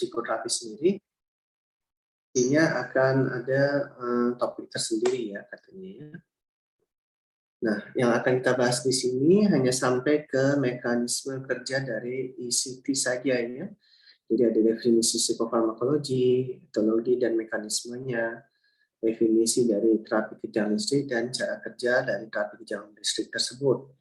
psikoterapi sendiri, ini akan ada topik tersendiri ya katanya ya. Nah, yang akan kita bahas di sini hanya sampai ke mekanisme kerja dari ECT saja ya. Jadi ada definisi psikofarmakologi, etologi dan mekanismenya, definisi dari terapi kejang listrik dan cara kerja dari terapi kejang listrik tersebut.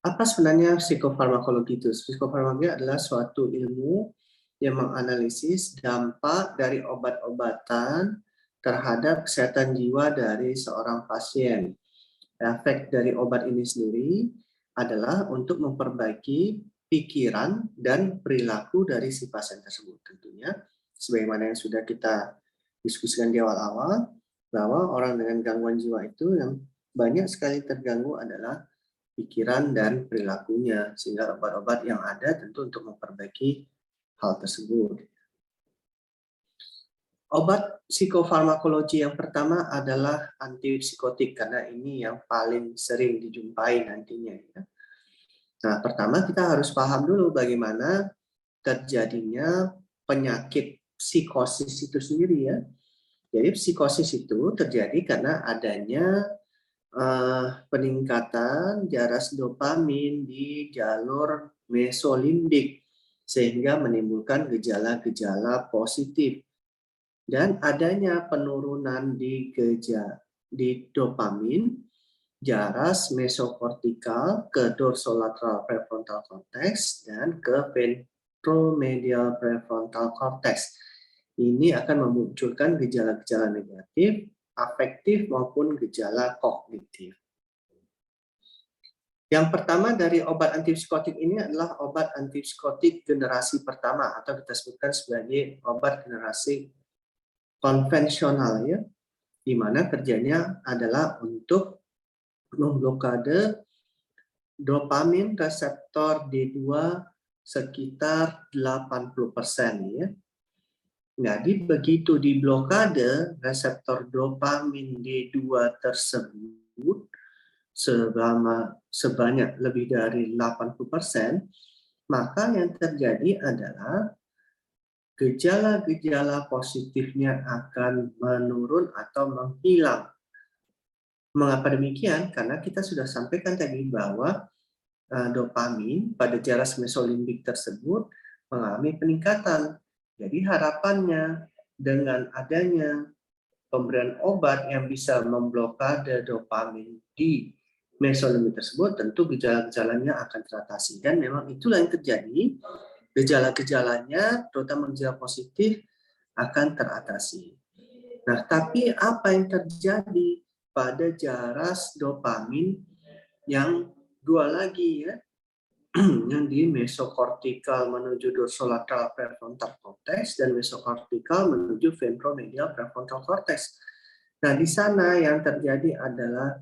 Apa sebenarnya psikofarmakologi itu? Psikofarmakologi adalah suatu ilmu yang menganalisis dampak dari obat-obatan terhadap kesehatan jiwa dari seorang pasien. Efek dari obat ini sendiri adalah untuk memperbaiki pikiran dan perilaku dari si pasien tersebut. Tentunya, sebagaimana yang sudah kita diskusikan di awal-awal, bahwa orang dengan gangguan jiwa itu yang banyak sekali terganggu adalah pikiran dan perilakunya, sehingga obat-obat yang ada tentu untuk memperbaiki hal tersebut. Obat psikofarmakologi yang pertama adalah antipsikotik, karena ini yang paling sering dijumpai nantinya. Ya. Nah, pertama kita harus paham dulu bagaimana terjadinya penyakit psikosis itu sendiri ya. Jadi psikosis itu terjadi karena adanya peningkatan jaras dopamin di jalur mesolimbik, sehingga menimbulkan gejala-gejala positif. Dan adanya penurunan di dopamin, jaras mesokortikal ke dorsolateral prefrontal cortex dan ke ventromedial prefrontal cortex. Ini akan memunculkan gejala-gejala negatif, afektif maupun gejala kognitif. Yang pertama dari obat antipsikotik ini adalah obat antipsikotik generasi pertama atau kita sebutkan sebagai obat generasi konvensional ya, di mana kerjanya adalah untuk memblokade dopamin reseptor D2 sekitar 80% ya. Jadi begitu diblokade reseptor dopamin D2 tersebut sebanyak lebih dari 80%, maka yang terjadi adalah gejala-gejala positifnya akan menurun atau menghilang. Mengapa demikian? Karena kita sudah sampaikan tadi bahwa dopamin pada jaras mesolimbik tersebut mengalami peningkatan. Jadi harapannya dengan adanya pemberian obat yang bisa memblokade dopamin di mesolimbik tersebut, tentu gejala-gejalanya akan teratasi. Dan memang itulah yang terjadi. Gejala-gejalanya, terutama gejala positif, akan teratasi. Nah, tapi apa yang terjadi pada jaras dopamin yang dua lagi ya, yang di mesokortikal menuju dorsolateral prefrontal cortex dan mesokortikal menuju ventromedial prefrontal cortex. Nah, di sana yang terjadi adalah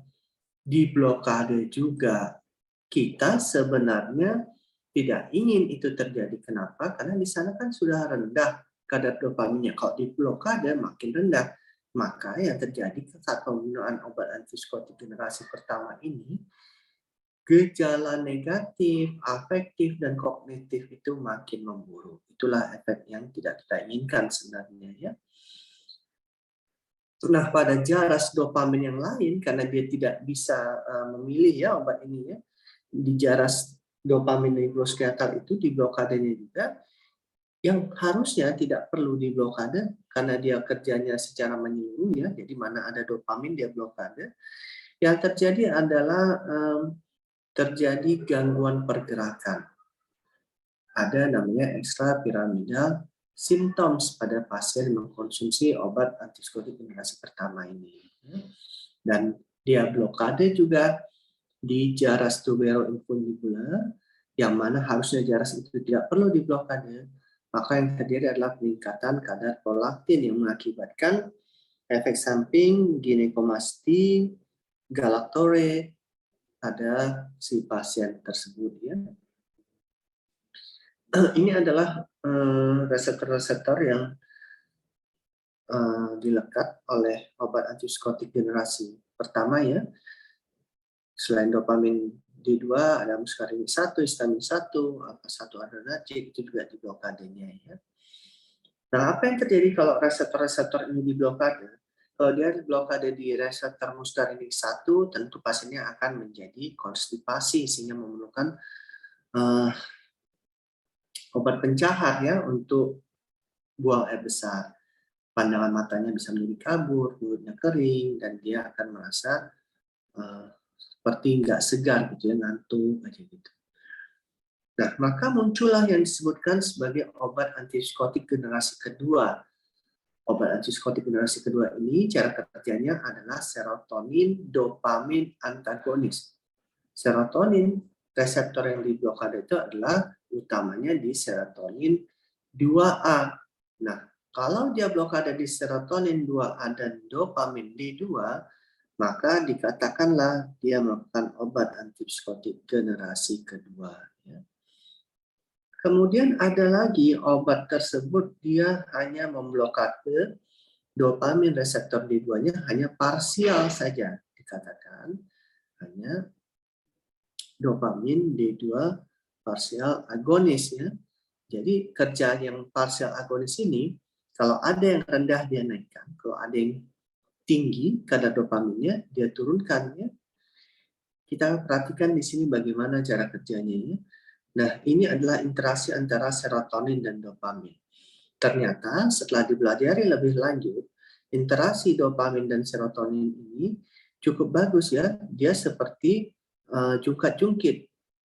diblokade juga. Kita sebenarnya tidak ingin itu terjadi. Kenapa? Karena di sana kan sudah rendah kadar dopaminnya. Kalau diblokade makin rendah. Maka yang terjadi saat penggunaan obat antipsikotik generasi pertama ini, gejala negatif, afektif, dan kognitif itu makin memburuk. Itulah efek yang tidak kita inginkan sebenarnya ya. Nah, pada jaras dopamin yang lain, karena dia tidak bisa memilih ya obat ini ya, di jaras dopamin nigrostriatal itu diblokadenya juga, yang harusnya tidak perlu diblokade karena dia kerjanya secara menyeluruh ya, jadi mana ada dopamin dia blokade. Yang terjadi adalah terjadi gangguan pergerakan. Ada namanya extrapiramidal symptoms pada pasien mengkonsumsi obat antipsikotik generasi pertama ini. Dan dia blokade juga di jaras tuberoinfundibular, yang mana harusnya jaras itu tidak perlu diblokade, maka yang terjadi adalah peningkatan kadar prolaktin yang mengakibatkan efek samping ginekomasti, galaktore pada si pasien tersebut ya. Ini adalah reseptor-reseptor yang dilekat oleh obat antipsikotik generasi pertama ya. Selain dopamin D2 ada muscarinic 1, histamin 1, alpha 1 adrenergic itu juga diblokadenya ya. Nah, apa yang terjadi kalau reseptor-reseptor ini diblokade? Kalau dia diblokade di reseptor muscarinic 1, tentu pasiennya akan menjadi konstipasi sehingga memerlukan obat pencahar ya untuk buang air besar. Pandangan matanya bisa menjadi kabur, mulutnya kering, dan dia akan merasa seperti nggak segar gitu ya, ngantuk aja gitu. Nah, maka muncullah yang disebutkan sebagai obat antipsikotik generasi kedua. Obat antipsikotik generasi kedua ini cara kerjanya adalah serotonin dopamin antagonis. Serotonin reseptor yang diblokade itu adalah utamanya di serotonin 2A. Nah, kalau dia blokade di serotonin 2A dan dopamin D2, maka dikatakanlah dia melakukan obat antipsikotik generasi kedua. Ya. Kemudian ada lagi obat tersebut dia hanya memblokade dopamin reseptor D2-nya hanya parsial saja, dikatakan hanya dopamin D2 parsial agonis ya. Jadi kerja yang parsial agonis ini kalau ada yang rendah dia naikkan, kalau ada yang tinggi kadar dopaminnya dia turunkan ya. Kita perhatikan di sini bagaimana cara kerjanya ya. Nah, ini adalah interaksi antara serotonin dan dopamin. Ternyata setelah dipelajari lebih lanjut, interaksi dopamin dan serotonin ini cukup bagus ya. Dia seperti jungkat-jungkit,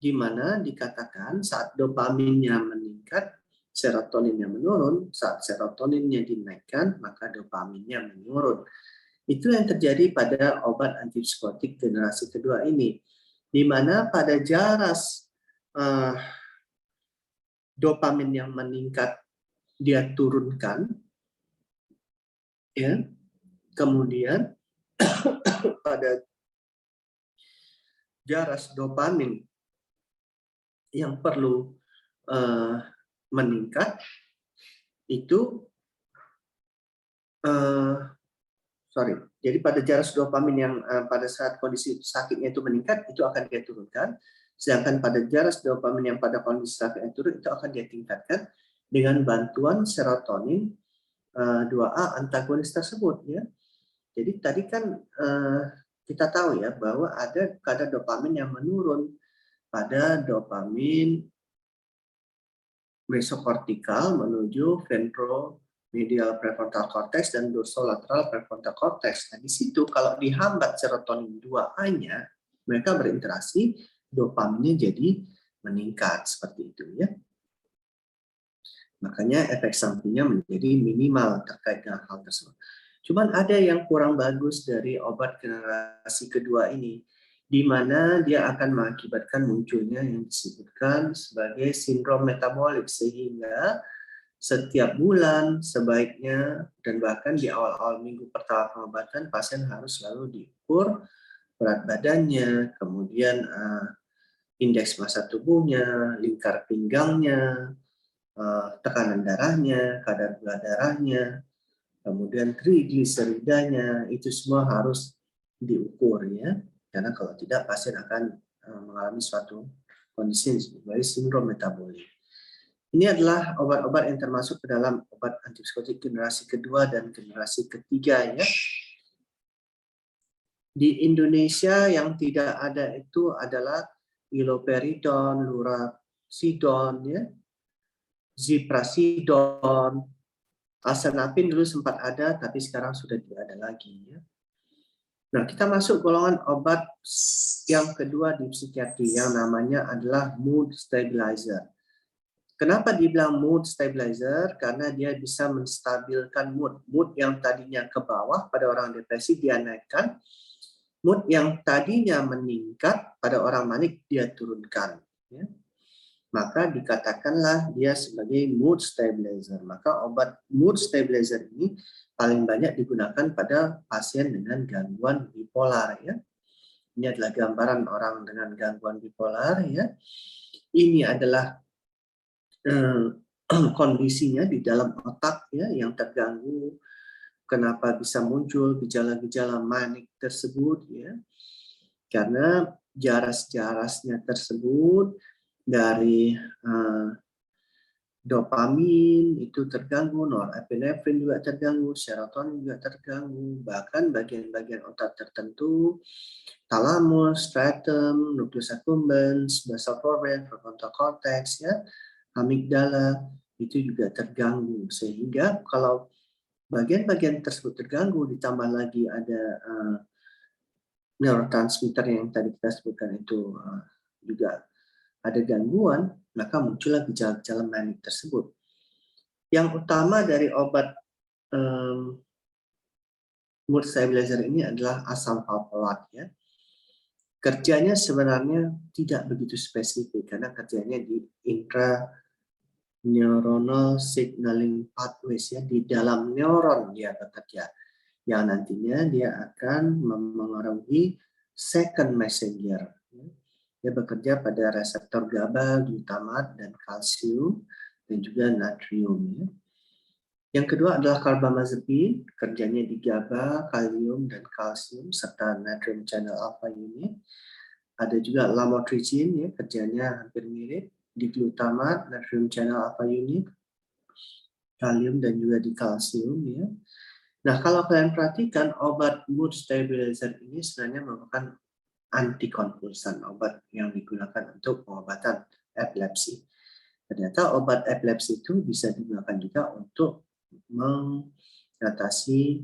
di mana dikatakan saat dopaminnya meningkat, serotoninnya menurun. Saat serotoninnya dinaikkan, maka dopaminnya menurun. Itu yang terjadi pada obat antipsikotik generasi kedua ini, di mana pada jaras dopamin yang meningkat dia turunkan, ya. Kemudian pada jaras dopamin yang perlu meningkat itu jadi pada jaras dopamin yang pada saat kondisi sakitnya itu meningkat itu akan dia turunkan, sedangkan pada jaras dopamin yang pada kondisi sakitnya turun itu akan dia tingkatkan dengan bantuan serotonin 2A antagonis tersebut ya. Jadi tadi kan kita tahu ya bahwa ada kadar dopamin yang menurun pada dopamin mesokortikal menuju ventromedial prefrontal cortex dan dorsolateral prefrontal cortex. Nah, di situ kalau dihambat serotonin 2A-nya, mereka berinteraksi, dopaminnya jadi meningkat seperti itu ya. Makanya efek sampingnya menjadi minimal terkait dengan hal tersebut. Cuman ada yang kurang bagus dari obat generasi kedua ini, di mana dia akan mengakibatkan munculnya yang disebutkan sebagai sindrom metabolik, sehingga setiap bulan sebaiknya dan bahkan di awal-awal minggu pertama pengobatan pasien harus selalu diukur berat badannya, kemudian indeks massa tubuhnya, lingkar pinggangnya, tekanan darahnya, kadar gula darahnya, kemudian trigliseridanya, itu semua harus diukur ya, karena kalau tidak pasien akan mengalami suatu kondisi sebagai sindrom metabolik. Ini adalah obat-obat yang termasuk ke dalam obat antipsikotik generasi kedua dan generasi ketiga ya. Di Indonesia yang tidak ada itu adalah iloperidon, lurasidon ya, ziprasidon, asenapin dulu sempat ada, tapi sekarang sudah tidak ada lagi. Ya. Nah, kita masuk golongan obat yang kedua di psikiatri yang namanya adalah mood stabilizer. Kenapa dibilang mood stabilizer? Karena dia bisa menstabilkan mood. Mood yang tadinya ke bawah pada orang depresi dia naikkan. Mood yang tadinya meningkat pada orang manik dia turunkan. Ya. Maka dikatakanlah dia sebagai mood stabilizer. Maka obat mood stabilizer ini paling banyak digunakan pada pasien dengan gangguan bipolar ya. Ini adalah gambaran orang dengan gangguan bipolar ya. Ini adalah kondisinya di dalam otak ya yang terganggu. Kenapa bisa muncul gejala-gejala manik tersebut ya? Karena jaras-jarasnya tersebut dari dopamin itu terganggu, norepinefrin juga terganggu, serotonin juga terganggu, bahkan bagian-bagian otak tertentu, thalamus, striatum, nucleus accumbens, basal forebrain, prefrontal cortex, ya, amigdala itu juga terganggu. Sehingga kalau bagian-bagian tersebut terganggu, ditambah lagi ada neurotransmitter yang tadi kita sebutkan itu juga ada gangguan, maka muncullah gejala-gejala manik tersebut. Yang utama dari obat mood stabilizer ini adalah asam valproat, ya. Kerjanya sebenarnya tidak begitu spesifik karena kerjanya di intraneuronal signaling pathways, ya, di dalam neuron dia bekerja, yang nantinya dia akan memengaruhi second messenger. Dia bekerja pada reseptor GABA, glutamat, dan kalsium, dan juga natrium. Ya. Yang kedua adalah carbamazepine, kerjanya di GABA, kalium, dan kalsium, serta natrium channel alpha unit. Ada juga lamotrigine, ya, kerjanya hampir mirip, di glutamat, natrium channel alpha unit, kalium, dan juga di kalsium. Ya. Nah, kalau kalian perhatikan, obat mood stabilizer ini sebenarnya merupakan antikonvulsan, obat yang digunakan untuk pengobatan epilepsi. Ternyata obat epilepsi itu bisa digunakan juga untuk mengatasi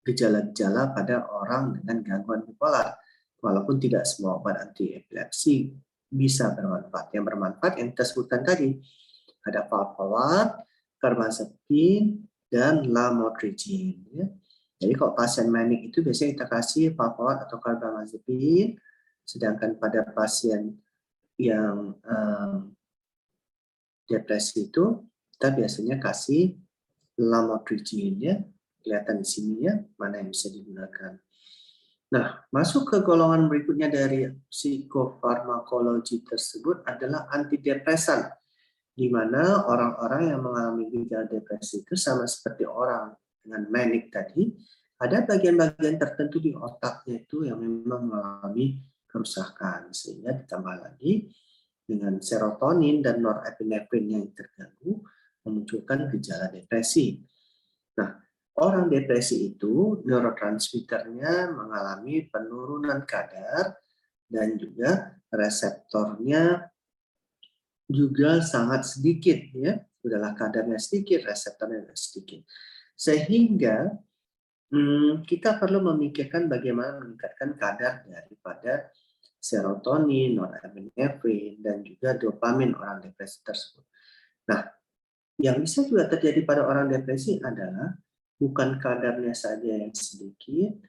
gejala-gejala pada orang dengan gangguan bipolar. Walaupun tidak semua obat anti epilepsi bisa bermanfaat. Yang bermanfaat yang kita sebutkan tadi, ada valproat, carbamazepine, dan lamotrigine. Ya. Jadi kalau pasien manik itu biasanya kita kasih valproat atau carbamazepine, sedangkan pada pasien yang depresi itu kita biasanya kasih lamotrigine, ya. Kelihatan di sini, ya, mana yang bisa digunakan. Nah, masuk ke golongan berikutnya dari psikofarmakologi tersebut adalah antidepresan, di mana orang-orang yang mengalami gejala depresi itu sama seperti orang dengan manic tadi, ada bagian-bagian tertentu di otaknya itu yang memang mengalami kerusakan, sehingga ditambah lagi dengan serotonin dan norepinefrin yang terganggu memunculkan gejala depresi. Nah, orang depresi itu neurotransmitternya mengalami penurunan kadar dan juga reseptornya juga sangat sedikit, ya. Udahlah kadarnya sedikit, reseptornya sedikit. Sehingga kita perlu memikirkan bagaimana meningkatkan kadar daripada serotonin, norepinefrin, dan juga dopamin orang depresi tersebut. Nah, yang bisa juga terjadi pada orang depresi adalah bukan kadarnya saja yang sedikit,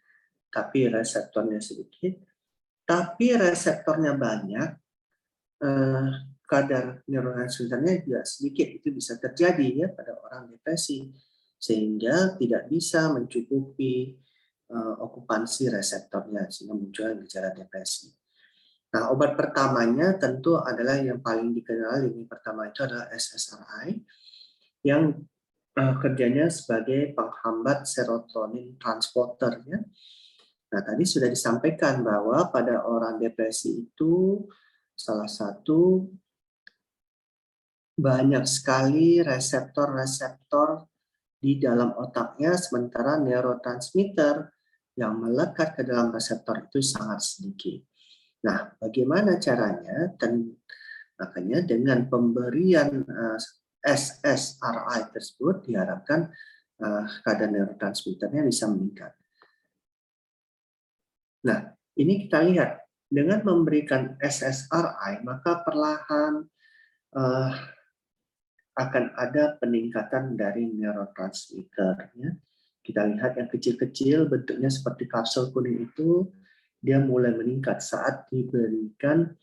tapi reseptornya sedikit, tapi reseptornya banyak, kadar neurotransmitternya juga sedikit. Itu bisa terjadi, ya, pada orang depresi, sehingga tidak bisa mencukupi okupansi reseptornya, sehingga muncul gejala depresi. Nah, obat pertamanya tentu adalah yang paling dikenal, ini pertama itu adalah SSRI, yang kerjanya sebagai penghambat serotonin transporter, ya. Nah, tadi sudah disampaikan bahwa pada orang depresi itu salah satu banyak sekali reseptor-reseptor di dalam otaknya, sementara neurotransmitter yang melekat ke dalam reseptor itu sangat sedikit. Nah, bagaimana caranya? Makanya dengan pemberian SSRI tersebut diharapkan kadar neurotransmitternya bisa meningkat. Nah, ini kita lihat dengan memberikan SSRI maka perlahan akan ada peningkatan dari neurotransmitternya. Kita lihat yang kecil-kecil bentuknya seperti kapsul kuning itu, dia mulai meningkat saat diberikan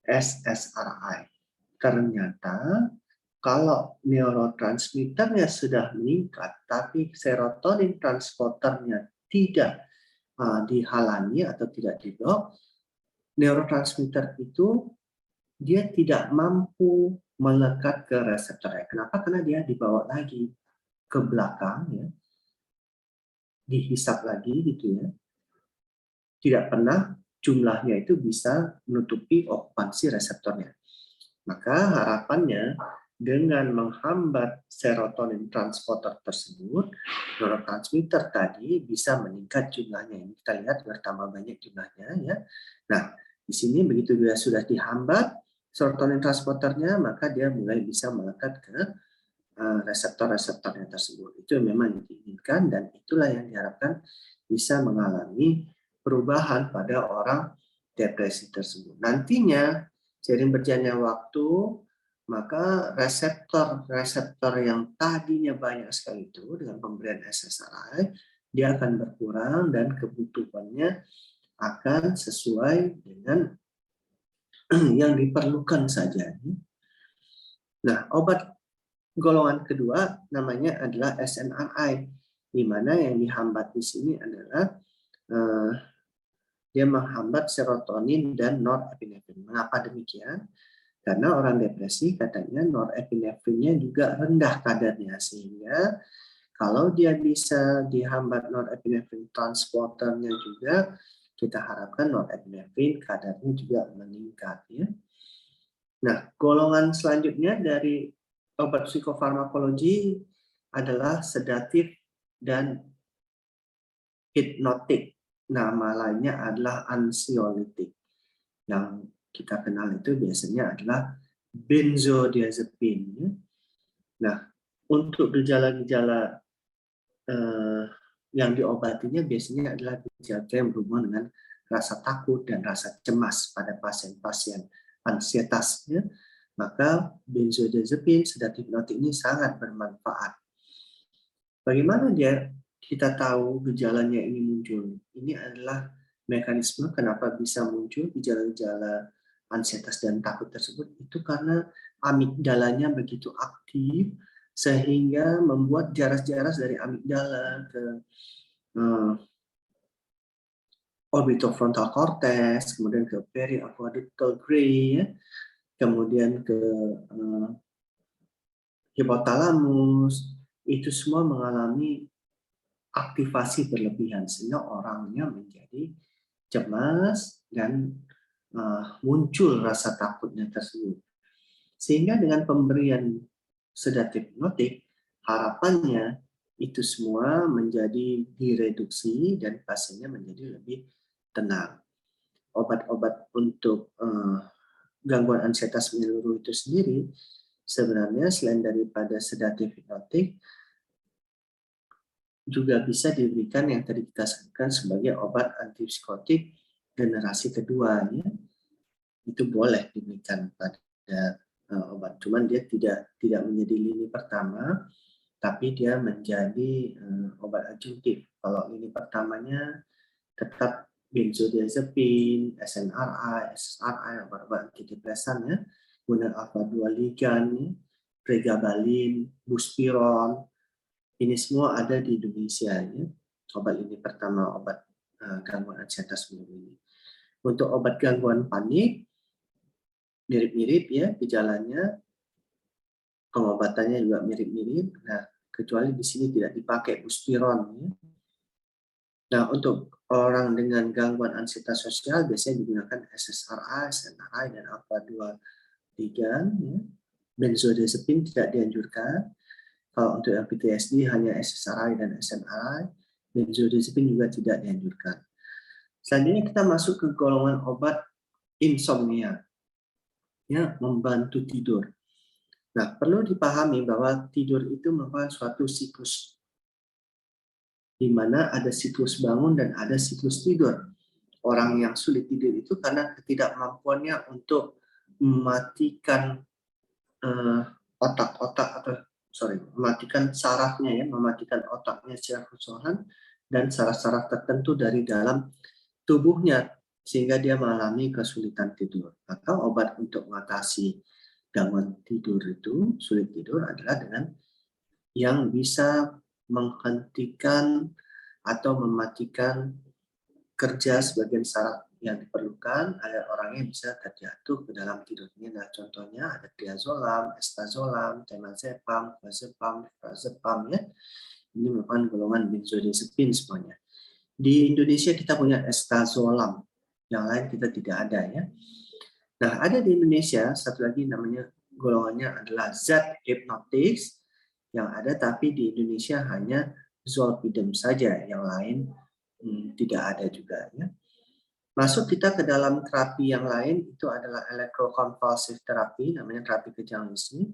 SSRI. Ternyata kalau neurotransmitternya sudah meningkat, tapi serotonin transporternya tidak dihalangi atau tidak diblok, neurotransmitter itu dia tidak mampu melekat ke reseptornya. Kenapa? Karena dia dibawa lagi ke belakang, ya, dihisap lagi gitu, ya. Tidak pernah jumlahnya itu bisa menutupi okupansi reseptornya. Maka harapannya dengan menghambat serotonin transporter tersebut, neurotransmitter tadi bisa meningkat jumlahnya. Ini kita lihat bertambah banyak jumlahnya ya. Nah, di sini begitu dia sudah dihambat serotonin transporternya, maka dia mulai bisa melekat ke reseptor-reseptornya tersebut. Itu memang yang diinginkan dan itulah yang diharapkan bisa mengalami perubahan pada orang depresi tersebut. Nantinya, seiring berjalannya waktu, maka reseptor-reseptor yang tadinya banyak sekali itu dengan pemberian SSRI, dia akan berkurang dan kebutuhannya akan sesuai dengan yang diperlukan saja. Nah, obat golongan kedua namanya adalah SNRI, di mana yang dihambat di sini adalah dia menghambat serotonin dan norepinefrin. Mengapa demikian? Karena orang depresi katanya norepinefrinnya juga rendah kadarnya, sehingga kalau dia bisa dihambat norepinefrin transporternya juga, kita harapkan norepinefrin kadarnya juga meningkat. Ya. Nah, golongan selanjutnya dari obat psikofarmakologi adalah sedatif dan hipnotik. Nama lainnya adalah ansiolitik. Yang kita kenal itu biasanya adalah benzodiazepine. Nah, untuk gejala-gejala yang diobatinya biasanya adalah gejala yang berhubungan dengan rasa takut dan rasa cemas pada pasien-pasien ansietas. Ya. Maka benzodiazepine, sedatif hipnotik ini sangat bermanfaat. Bagaimana kita tahu gejalanya ini muncul? Ini adalah mekanisme kenapa bisa muncul gejala-gejala ansietas dan takut tersebut, itu karena amigdalanya begitu aktif sehingga membuat jaras-jaras dari amigdala ke orbitofrontal cortex, kemudian ke periaqueductal gray, ya, kemudian ke hipotalamus, itu semua mengalami aktivasi berlebihan sehingga orangnya menjadi cemas dan muncul rasa takutnya tersebut. Sehingga dengan pemberian sedatif hipnotik, harapannya itu semua menjadi direduksi dan pasiennya menjadi lebih tenang. Obat-obat untuk gangguan ansietas menyeluruh itu sendiri sebenarnya selain daripada sedatif hipnotik juga bisa diberikan yang tadi kita sebutkan sebagai obat antipsikotik generasi kedua. Ya. Itu boleh diberikan pada obat, cuman dia tidak menjadi lini pertama, tapi dia menjadi obat adjunktif. Kalau lini pertamanya tetap benzodiazepin, SNRI, SSRI, obat-obat antidepresan ya, kemudian alfa-2 ligan, pregabalin, buspiron, ini semua ada di Indonesia ya. Obat ini pertama obat gangguan ansietas ini. Untuk obat gangguan panik mirip-mirip ya gejalanya, pengobatannya juga mirip-mirip. Nah, kecuali di sini tidak dipakai buspiron ya. Nah, untuk orang dengan gangguan ansietas sosial biasanya digunakan SSRI, SNRI, dan alfa-2 ligan. Ya. Benzodiazepin tidak dianjurkan. Kalau untuk yang PTSD hanya SSRI dan SNRI, benzodiazepin juga tidak dianjurkan. Selanjutnya kita masuk ke golongan obat insomnia, ya, membantu tidur. Nah, perlu dipahami bahwa tidur itu merupakan suatu siklus, di mana ada siklus bangun dan ada siklus tidur. Orang yang sulit tidur itu karena ketidakmampuannya untuk mematikan mematikan sarafnya ya, mematikan otaknya secara keseluruhan dan saraf-saraf tertentu dari dalam tubuhnya sehingga dia mengalami kesulitan tidur. Maka obat untuk mengatasi gangguan tidur itu, sulit tidur adalah dengan yang bisa menghentikan atau mematikan kerja sebagian saraf yang diperlukan agar orangnya bisa terjatuh ke dalam tidurnya. Nah, contohnya ada triazolam, estazolam, temazepam, frazepam ya. Ini merupakan golongan benzodiazepin semuanya. Di Indonesia kita punya estazolam, yang lain kita tidak ada ya. Nah, ada di Indonesia satu lagi namanya golongannya adalah zat hipnotis yang ada, tapi di Indonesia hanya zolpidem saja, yang lain tidak ada juga ya. Masuk kita ke dalam terapi yang lain, itu adalah electroconvulsive therapy, namanya terapi kejang listrik.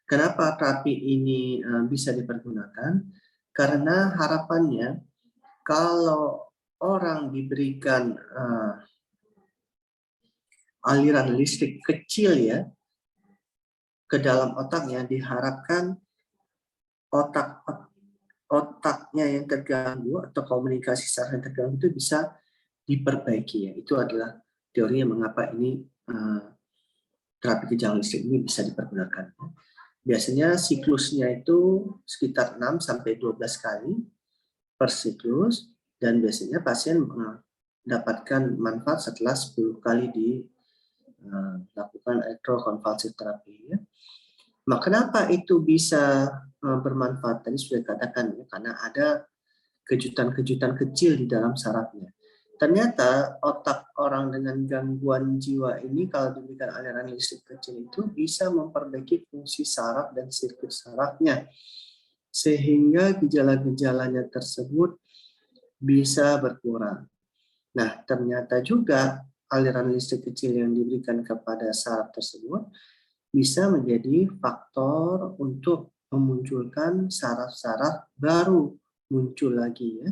Kenapa terapi ini bisa dipergunakan? Karena harapannya kalau orang diberikan aliran listrik kecil ya ke dalam otaknya, diharapkan otaknya yang terganggu atau komunikasi saraf yang terganggu itu bisa diperbaiki ya. Itu adalah teorinya mengapa ini terapi kejang listrik ini bisa dipergunakan. Biasanya siklusnya itu sekitar 6 sampai 12 kali per siklus, dan biasanya pasien mendapatkan manfaat setelah 10 kali dilakukan electroconvulsive therapy ya. Nah, kenapa itu bisa bermanfaat? Tadi sudah dikatakan ya, karena ada kejutan-kejutan kecil di dalam sarafnya. Ternyata otak orang dengan gangguan jiwa ini kalau diberikan aliran listrik kecil itu bisa memperbaiki fungsi saraf dan sirkuit sarafnya, sehingga gejala-gejalanya tersebut bisa berkurang. Nah, ternyata juga aliran listrik kecil yang diberikan kepada saraf tersebut bisa menjadi faktor untuk memunculkan saraf-saraf baru muncul lagi ya,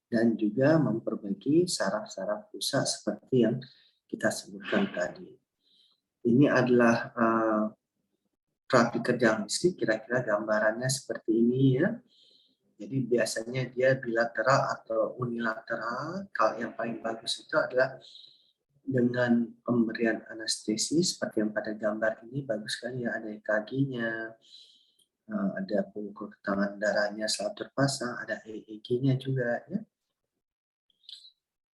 dan juga memperbaiki saraf-saraf rusak seperti yang kita sebutkan tadi. Ini adalah terapi kejang listrik, kira-kira gambarannya seperti ini ya. Jadi biasanya dia bilateral atau unilateral. Kalau yang paling bagus itu adalah dengan pemberian anestesi seperti yang pada gambar ini, bagus sekali ya, ada EKG-nya, ada pengukur tangan darahnya selalu terpasang, ada EEG-nya juga ya.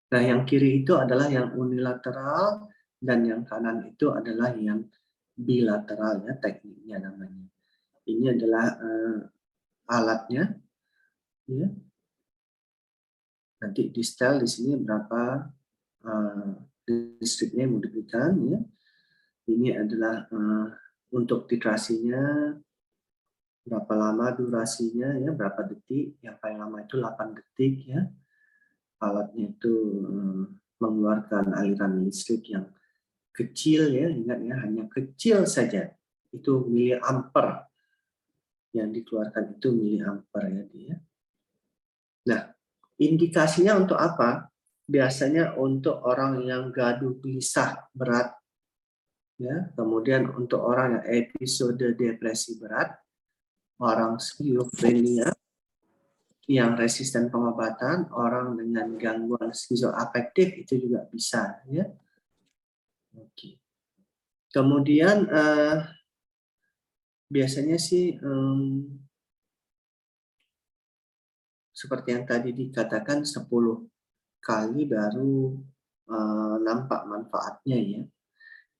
Nah, yang kiri itu adalah yang unilateral dan yang kanan itu adalah yang bilateral ya, tekniknya namanya. Ini adalah alatnya ya. Nanti di setel di sini berapa listriknya yang mau diberikan ya. Ini adalah untuk titrasinya, berapa lama durasinya ya, berapa detik, yang paling lama itu 8 detik ya. Alatnya itu mengeluarkan aliran listrik yang kecil ya, ingat ya, hanya kecil saja. Itu miliampere yang dikeluarkan, itu miliampere ya dia. Nah, indikasinya untuk apa? Biasanya untuk orang yang gaduh gelisah berat ya, kemudian untuk orang yang episode depresi berat, orang skizofrenia yang resisten pengobatan, orang dengan gangguan skizoafektif itu juga bisa ya. Oke. Kemudian biasanya sih seperti yang tadi dikatakan 10 kali baru nampak manfaatnya ya.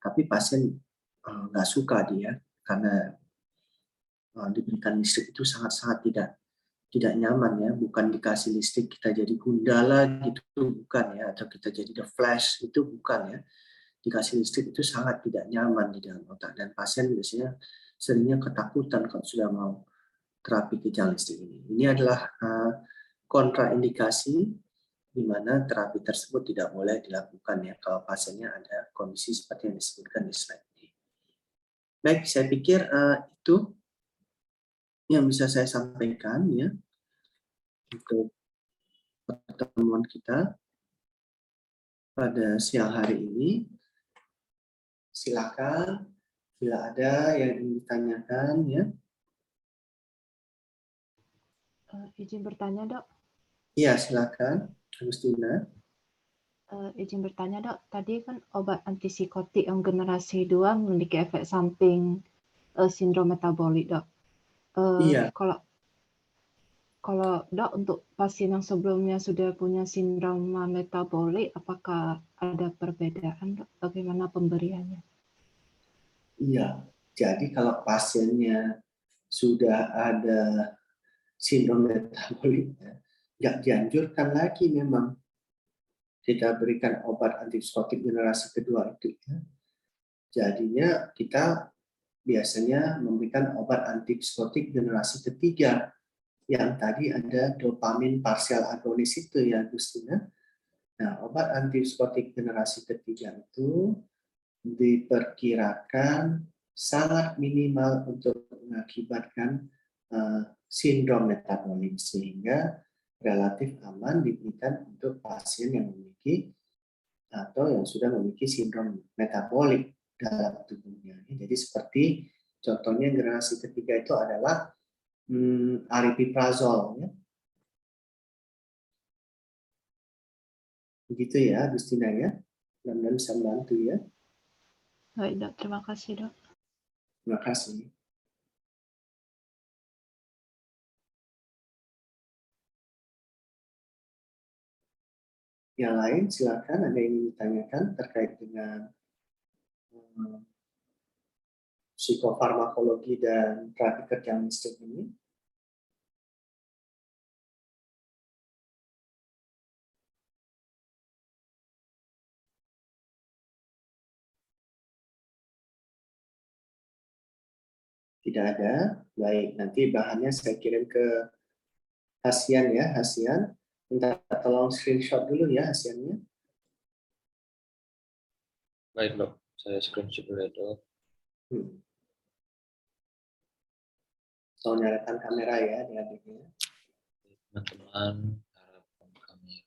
Tapi pasien nggak suka dia karena diberikan listrik itu sangat-sangat tidak nyaman ya, bukan dikasih listrik kita jadi gundala gitu, bukan ya, atau kita jadi The Flash itu bukan ya. Dikasih listrik itu sangat tidak nyaman di dalam otak, dan pasien biasanya seringnya ketakutan kalau sudah mau terapi kejang listrik ini. Ini adalah kontraindikasi di mana terapi tersebut tidak boleh dilakukan ya kalau pasiennya ada kondisi seperti yang disebutkan di slide ini. Baik, saya pikir itu yang bisa saya sampaikan ya untuk pertemuan kita pada siang hari ini. Silakan bila ada yang ingin ditanyakan ya. Izin bertanya, Dok. Iya, silakan, Agustina. Izin bertanya, Dok. Tadi kan obat antipsikotik yang generasi 2 memiliki efek samping sindrom metabolik, Dok. Iya. Kalau Dok, untuk pasien yang sebelumnya sudah punya sindrom metabolik, apakah ada perbedaan, Dok? Bagaimana pemberiannya? Iya. Jadi kalau pasiennya sudah ada sindrom metabolik, nggak dianjurkan lagi memang kita berikan obat antipsikotik generasi kedua itu. Ya. Jadinya kita biasanya memberikan obat antipsikotik generasi ketiga. Yang tadi ada dopamin partial agonis itu ya, Gustina. Nah, obat antipsikotik generasi ketiga itu diperkirakan sangat minimal untuk mengakibatkan sindrom metabolik, sehingga relatif aman diberikan untuk pasien yang memiliki atau yang sudah memiliki sindrom metabolik dalam tubuhnya. Jadi seperti contohnya generasi ketiga itu adalah aripiprazol, ya. Begitu ya, Gustina ya. Mudah-mudahan bisa membantu ya. Baik, Dok. Terima kasih, Dok. Terima kasih. Yang lain silakan, ada yang ingin ditanyakan terkait dengan psikofarmakologi dan terapi kerja listrik ini. Tidak ada. Baik, nanti bahannya saya kirim ke Hasian ya, Hasian. Minta tolong screenshot dulu ya Hasiannya. Baik dok, saya screenshot dulu ya dok. Tolong nyalakan kamera ya, adik-adiknya. Teman-teman, harapan kami.